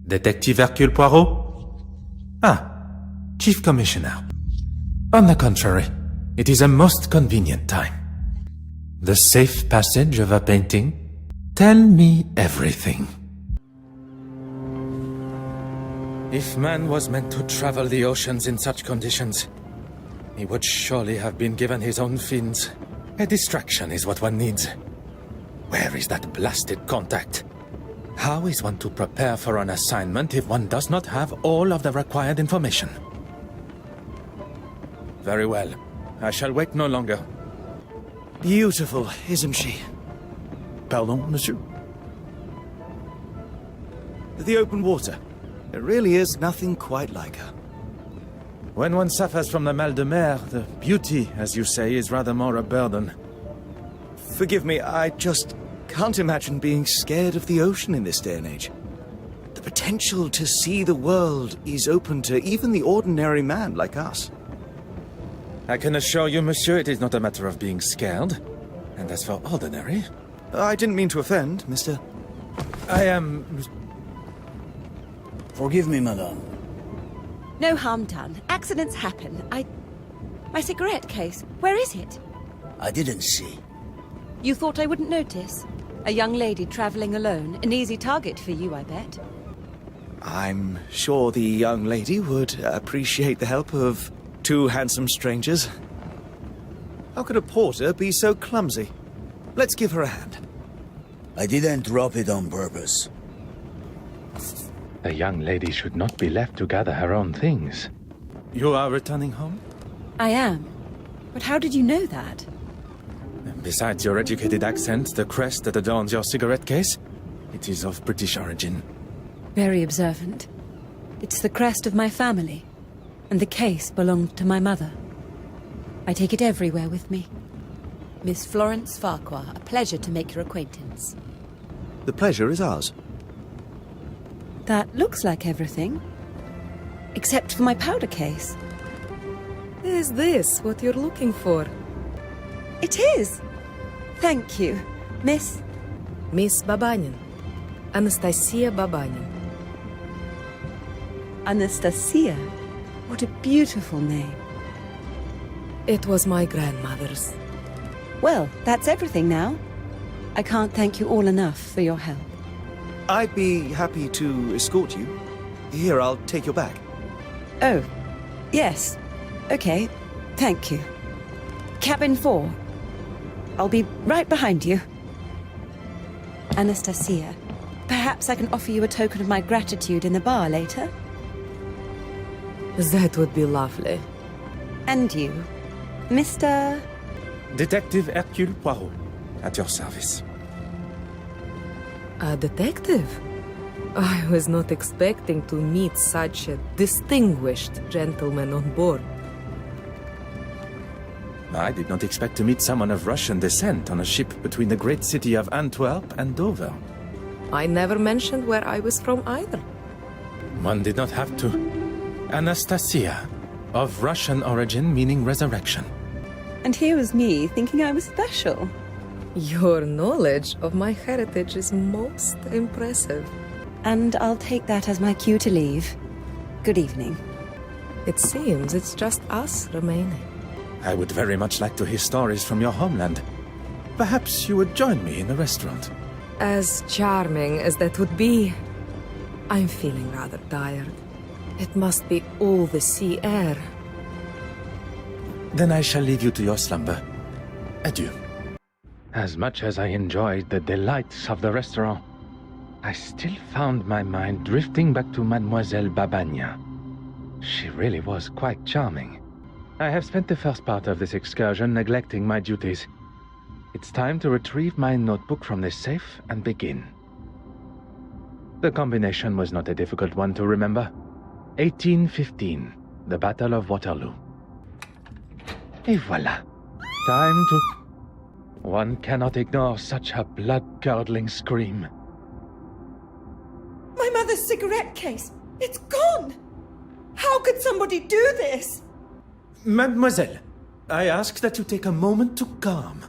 Detective Hercule Poirot? Ah, Chief Commissioner. On the contrary, it is a most convenient time. The safe passage of a painting? Tell me everything. If man was meant to travel the oceans in such conditions, he would surely have been given his own fins. A distraction is what one needs. Where is that blasted contact? How is one to prepare for an assignment if one does not have all of the required information? Very well. I shall wait no longer. Beautiful, isn't she? Pardon, monsieur? The open water. There really is nothing quite like her. When one suffers from the mal de mer, the beauty, as you say, is rather more a burden. Forgive me, I just can't imagine being scared of the ocean in this day and age. The potential to see the world is open to even the ordinary man like us. I can assure you, monsieur, it is not a matter of being scared. And as for ordinary... I didn't mean to offend, Mr. I am... Forgive me, madame. No harm done. Accidents happen. My cigarette case, where is it? I didn't see. You thought I wouldn't notice? A young lady traveling alone. An easy target for you, I bet. I'm sure the young lady would appreciate the help of two handsome strangers. How could a porter be so clumsy? Let's give her a hand. I didn't drop it on purpose. A young lady should not be left to gather her own things. You are returning home? I am. But how did you know that? Besides your educated accent, the crest that adorns your cigarette case, it is of British origin. Very observant. It's the crest of my family, and the case belonged to my mother. I take it everywhere with me. Miss Florence Farquhar, a pleasure to make your acquaintance. The pleasure is ours. That looks like everything. Except for my powder case. Is this what you're looking for? It is! Thank you, Miss... Miss Babanin. Anastasia Babanin. Anastasia? What a beautiful name. It was my grandmother's. Well, that's everything now. I can't thank you all enough for your help. I'd be happy to escort you. Here, I'll take your bag. Oh, yes. Okay, thank you. Cabin 4. I'll be right behind you. Anastasia, perhaps I can offer you a token of my gratitude in the bar later? That would be lovely. And you, Mr... Detective Hercule Poirot, at your service. A detective? I was not expecting to meet such a distinguished gentleman on board. I did not expect to meet someone of Russian descent on a ship between the great city of Antwerp and Dover. I never mentioned where I was from either. One did not have to. Anastasia, of Russian origin meaning resurrection. And here was me thinking I was special. Your knowledge of my heritage is most impressive. And I'll take that as my cue to leave. Good evening. It seems it's just us remaining. I would very much like to hear stories from your homeland. Perhaps you would join me in the restaurant. As charming as that would be, I'm feeling rather tired. It must be all the sea air. Then I shall leave you to your slumber. Adieu. As much as I enjoyed the delights of the restaurant, I still found my mind drifting back to Mademoiselle Babagna. She really was quite charming. I have spent the first part of this excursion neglecting my duties. It's time to retrieve my notebook from the safe and begin. The combination was not a difficult one to remember. 1815, the Battle of Waterloo. Et voilà. Time to... One cannot ignore such a blood-curdling scream. My mother's cigarette case! It's gone! How could somebody do this? Mademoiselle, I ask that you take a moment to calm.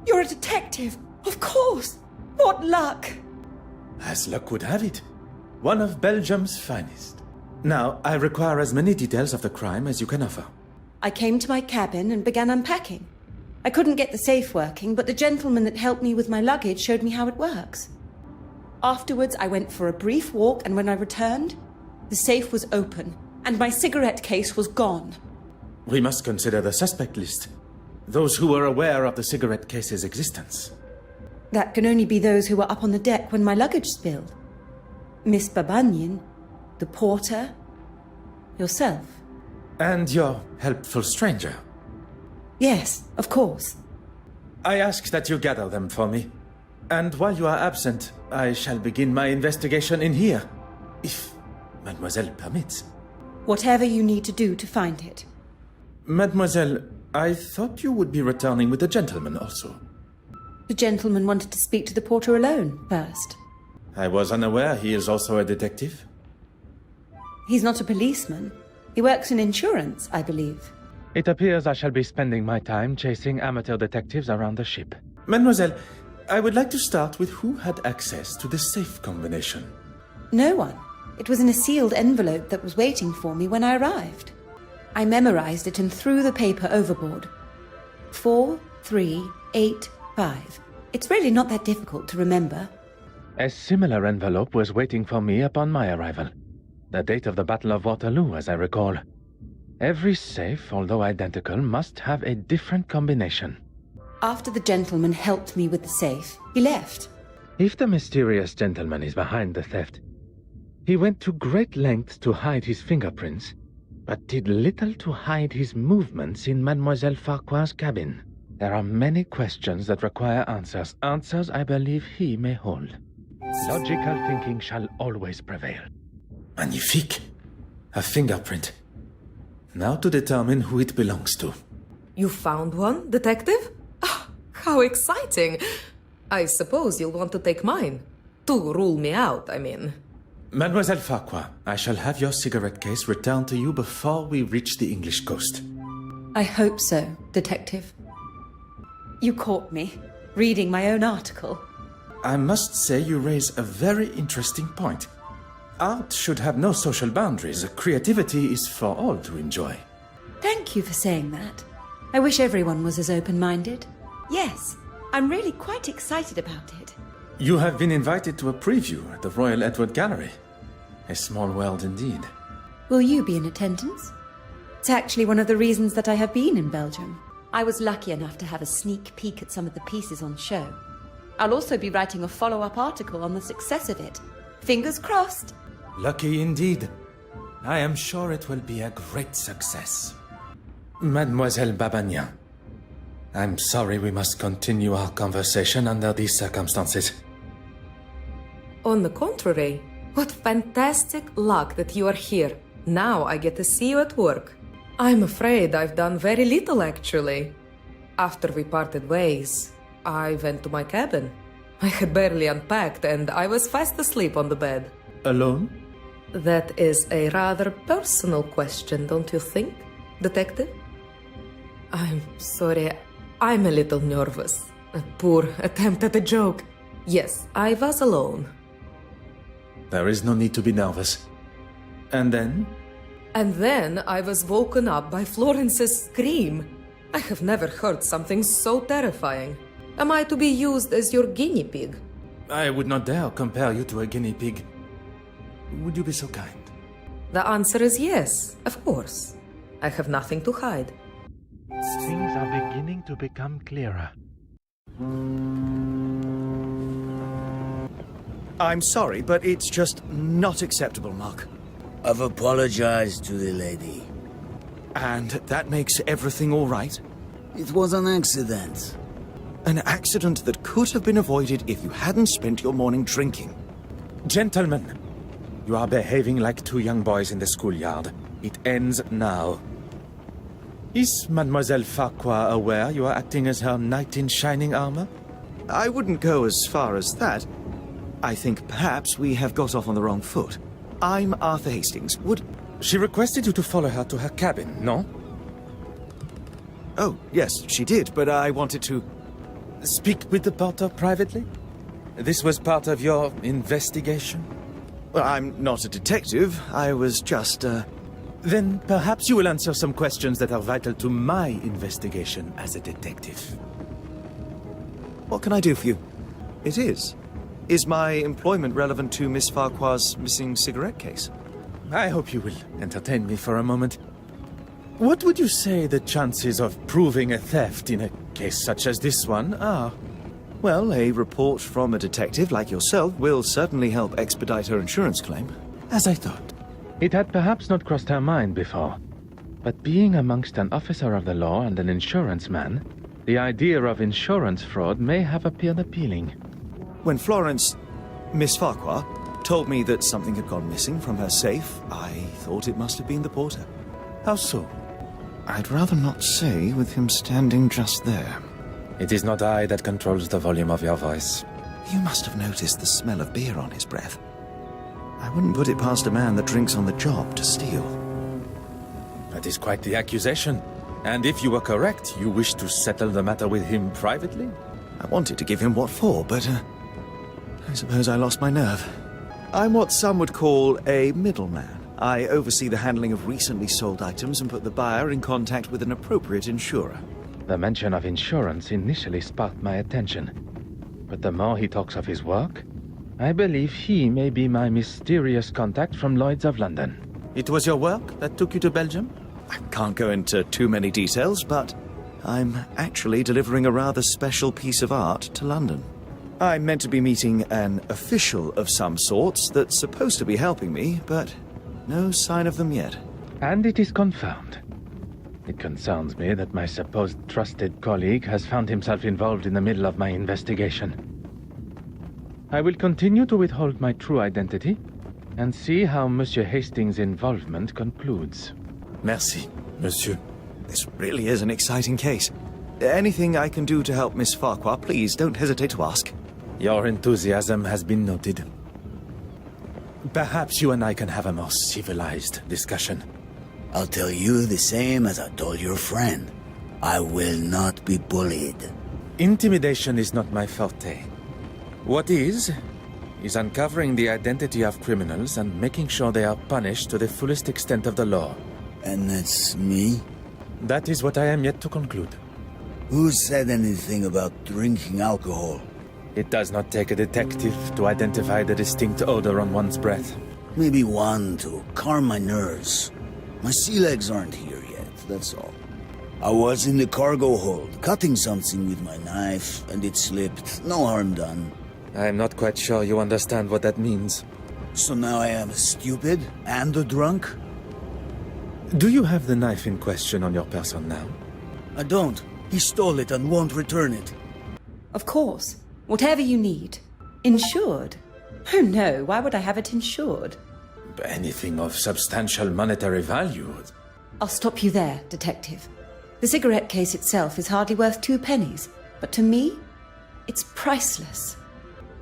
You're a detective, of course! What luck! As luck would have it, One of Belgium's finest. Now, I require as many details of the crime as you can offer. I came to my cabin and began unpacking. I couldn't get the safe working, but the gentleman that helped me with my luggage showed me how it works. Afterwards, I went for a brief walk, and when I returned, the safe was open, and my cigarette case was gone. We must consider the suspect list. Those who were aware of the cigarette case's existence. That can only be those who were up on the deck when my luggage spilled. Miss Babanian, the porter, yourself. And your helpful stranger. Yes, of course. I ask that you gather them for me. And while you are absent, I shall begin my investigation in here. If Mademoiselle permits. Whatever you need to do to find it. Mademoiselle, I thought you would be returning with the gentleman also. The gentleman wanted to speak to the porter alone first. I was unaware he is also a detective. He's not a policeman. He works in insurance, I believe. It appears I shall be spending my time chasing amateur detectives around the ship. Mademoiselle, I would like to start with who had access to the safe combination. No one. It was in a sealed envelope that was waiting for me when I arrived. I memorized it and threw the paper overboard. 4385. It's really not that difficult to remember. A similar envelope was waiting for me upon my arrival. The date of the Battle of Waterloo, as I recall. Every safe, although identical, must have a different combination. After the gentleman helped me with the safe, he left. If the mysterious gentleman is behind the theft, he went to great lengths to hide his fingerprints, but did little to hide his movements in Mademoiselle Farquhar's cabin. There are many questions that require answers. Answers I believe he may hold. Logical thinking shall always prevail. Magnifique. A fingerprint. Now to determine who it belongs to. You found one, detective? Ah, how exciting! I suppose you'll want to take mine. To rule me out, I mean. Mademoiselle Farquhar, I shall have your cigarette case returned to you before we reach the English coast. I hope so, detective. You caught me, reading my own article. I must say you raise a very interesting point. Art should have no social boundaries. Creativity is for all to enjoy. Thank you for saying that. I wish everyone was as open-minded. Yes, I'm really quite excited about it. You have been invited to a preview at the Royal Edward Gallery. A small world indeed. Will you be in attendance? It's actually one of the reasons that I have been in Belgium. I was lucky enough to have a sneak peek at some of the pieces on show. I'll also be writing a follow-up article on the success of it. Fingers crossed. Lucky indeed. I am sure it will be a great success. Mademoiselle Babagnan, I'm sorry we must continue our conversation under these circumstances. On the contrary, what fantastic luck that you are here. Now I get to see you at work. I'm afraid I've done very little, actually. After we parted ways, I went to my cabin. I had barely unpacked and I was fast asleep on the bed. Alone? That is a rather personal question, don't you think, detective? I'm sorry, I'm a little nervous. A poor attempt at a joke. Yes, I was alone. There is no need to be nervous. And then? And then I was woken up by Florence's scream. I have never heard something so terrifying. Am I to be used as your guinea pig? I would not dare compare you to a guinea pig. Would you be so kind? The answer is yes, of course. I have nothing to hide. Things are beginning to become clearer. I'm sorry, but it's just not acceptable, Mark. I've apologized to the lady. And that makes everything all right? It was an accident. An accident that could have been avoided if you hadn't spent your morning drinking. Gentlemen, you are behaving like two young boys in the schoolyard. It ends now. Is Mademoiselle Farquhar aware you are acting as her knight in shining armor? I wouldn't go as far as that. I think perhaps we have got off on the wrong foot. I'm Arthur Hastings. She requested you to follow her to her cabin, no? Oh, yes, she did, but I wanted to... Speak with the porter privately? This was part of your investigation? Well, I'm not a detective. I was just, Then perhaps you will answer some questions that are vital to my investigation as a detective. What can I do for you? It is. Is my employment relevant to Miss Farquhar's missing cigarette case? I hope you will entertain me for a moment. What would you say the chances of proving a theft in a case such as this one are? Well, a report from a detective like yourself will certainly help expedite her insurance claim. As I thought. It had perhaps not crossed her mind before, but being amongst an officer of the law and an insurance man, the idea of insurance fraud may have appeared appealing. When Florence, Miss Farquhar, told me that something had gone missing from her safe, I thought it must have been the porter. How so? I'd rather not say with him standing just there. It is not I that controls the volume of your voice. You must have noticed the smell of beer on his breath. I wouldn't put it past a man that drinks on the job to steal. That is quite the accusation. And if you were correct, you wish to settle the matter with him privately? I wanted to give him what for, but I suppose I lost my nerve. I'm what some would call a middleman. I oversee the handling of recently sold items and put the buyer in contact with an appropriate insurer. The mention of insurance initially sparked my attention, but the more he talks of his work, I believe he may be my mysterious contact from Lloyd's of London. It was your work that took you to Belgium? I can't go into too many details, but I'm actually delivering a rather special piece of art to London. I'm meant to be meeting an official of some sorts that's supposed to be helping me, but no sign of them yet. And it is confirmed. It concerns me that my supposed trusted colleague has found himself involved in the middle of my investigation. I will continue to withhold my true identity and see how Monsieur Hastings' involvement concludes. Merci, monsieur. This really is an exciting case. Anything I can do to help Miss Farquhar, please don't hesitate to ask. Your enthusiasm has been noted. Perhaps you and I can have a more civilized discussion. I'll tell you the same as I told your friend. I will not be bullied. Intimidation is not my forte. What is uncovering the identity of criminals and making sure they are punished to the fullest extent of the law. And that's me? That is what I am yet to conclude. Who said anything about drinking alcohol? It does not take a detective to identify the distinct odor on one's breath. Maybe one to calm my nerves. My sea legs aren't here yet, that's all. I was in the cargo hold, cutting something with my knife, and it slipped. No harm done. I am not quite sure you understand what that means. So now I am stupid and a drunk? Do you have the knife in question on your person now? I don't. He stole it and won't return it. Of course. Whatever you need. Insured? Oh no, why would I have it insured? Anything of substantial monetary value. I'll stop you there, Detective. The cigarette case itself is hardly worth 2 pennies, but to me, it's priceless.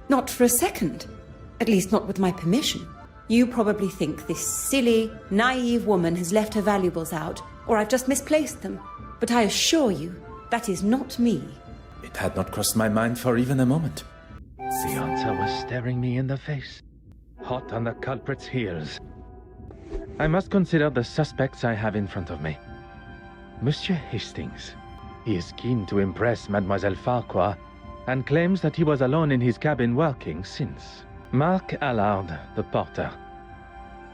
Not for a second. At least not with my permission. You probably think this silly, naive woman has left her valuables out, or I've just misplaced them. But I assure you, that is not me. It had not crossed my mind for even a moment. The answer was staring me in the face, hot on the culprit's heels. I must consider the suspects I have in front of me. Monsieur Hastings. He is keen to impress Mademoiselle Farquhar and claims that he was alone in his cabin working since. Mark Allard, the porter.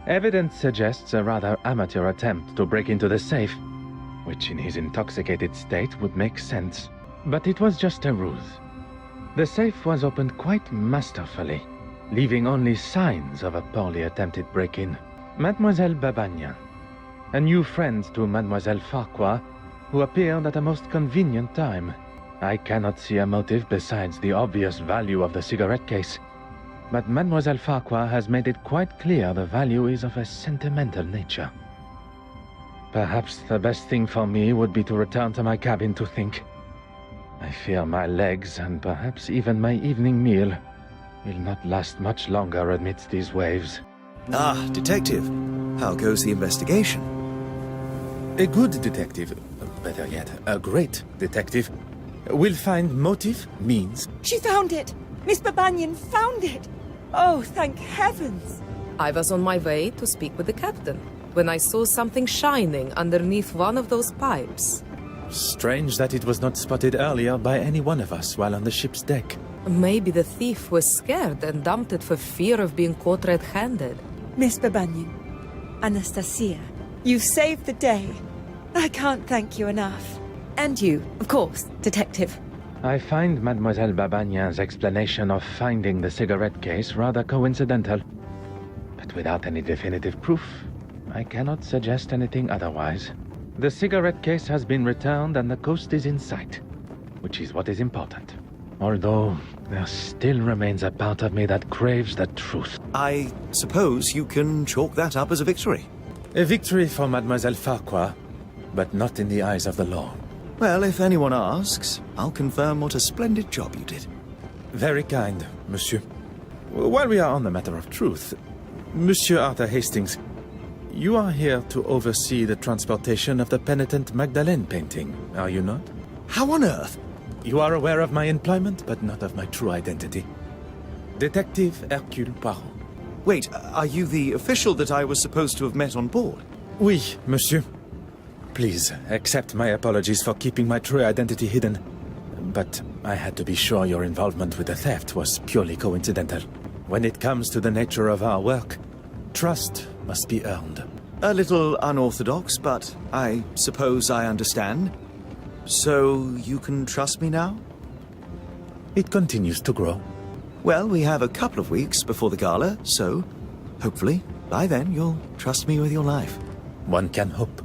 Evidence suggests a rather amateur attempt to break into the safe, which in his intoxicated state would make sense. But it was just a ruse. The safe was opened quite masterfully, leaving only signs of a poorly attempted break-in. Mademoiselle Babagnan, a new friend to Mademoiselle Farquhar, who appeared at a most convenient time. I cannot see a motive besides the obvious value of the cigarette case, but Mademoiselle Farquhar has made it quite clear the value is of a sentimental nature. Perhaps the best thing for me would be to return to my cabin to think. I fear my legs and perhaps even my evening meal will not last much longer amidst these waves. Ah, detective. How goes the investigation? A good detective, better yet, a great detective, will find motive, means. She found it! Miss Babagnan found it! Oh, thank heavens! I was on my way to speak with the captain when I saw something shining underneath one of those pipes. Strange that it was not spotted earlier by any one of us while on the ship's deck. Maybe the thief was scared and dumped it for fear of being caught red-handed. Miss Babanyan, Anastasia, you've saved the day. I can't thank you enough. And you, of course, Detective. I find Mademoiselle Babanyan's explanation of finding the cigarette case rather coincidental. But without any definitive proof, I cannot suggest anything otherwise. The cigarette case has been returned and the coast is in sight, which is what is important. Although, there still remains a part of me that craves the truth. I suppose you can chalk that up as a victory. A victory for Mademoiselle Farquhar, but not in the eyes of the law. Well, if anyone asks, I'll confirm what a splendid job you did. Very kind, monsieur. While we are on the matter of truth, Monsieur Arthur Hastings, you are here to oversee the transportation of the penitent Magdalene painting, are you not? How on earth? You are aware of my employment, but not of my true identity. Detective Hercule Poirot. Wait, are you the official that I was supposed to have met on board? Oui, monsieur. Please, accept my apologies for keeping my true identity hidden. But I had to be sure your involvement with the theft was purely coincidental. When it comes to the nature of our work, trust must be earned. A little unorthodox, but I suppose I understand. So you can trust me now? It continues to grow. Well, we have a couple of weeks before the gala, so hopefully by then you'll trust me with your life. One can hope.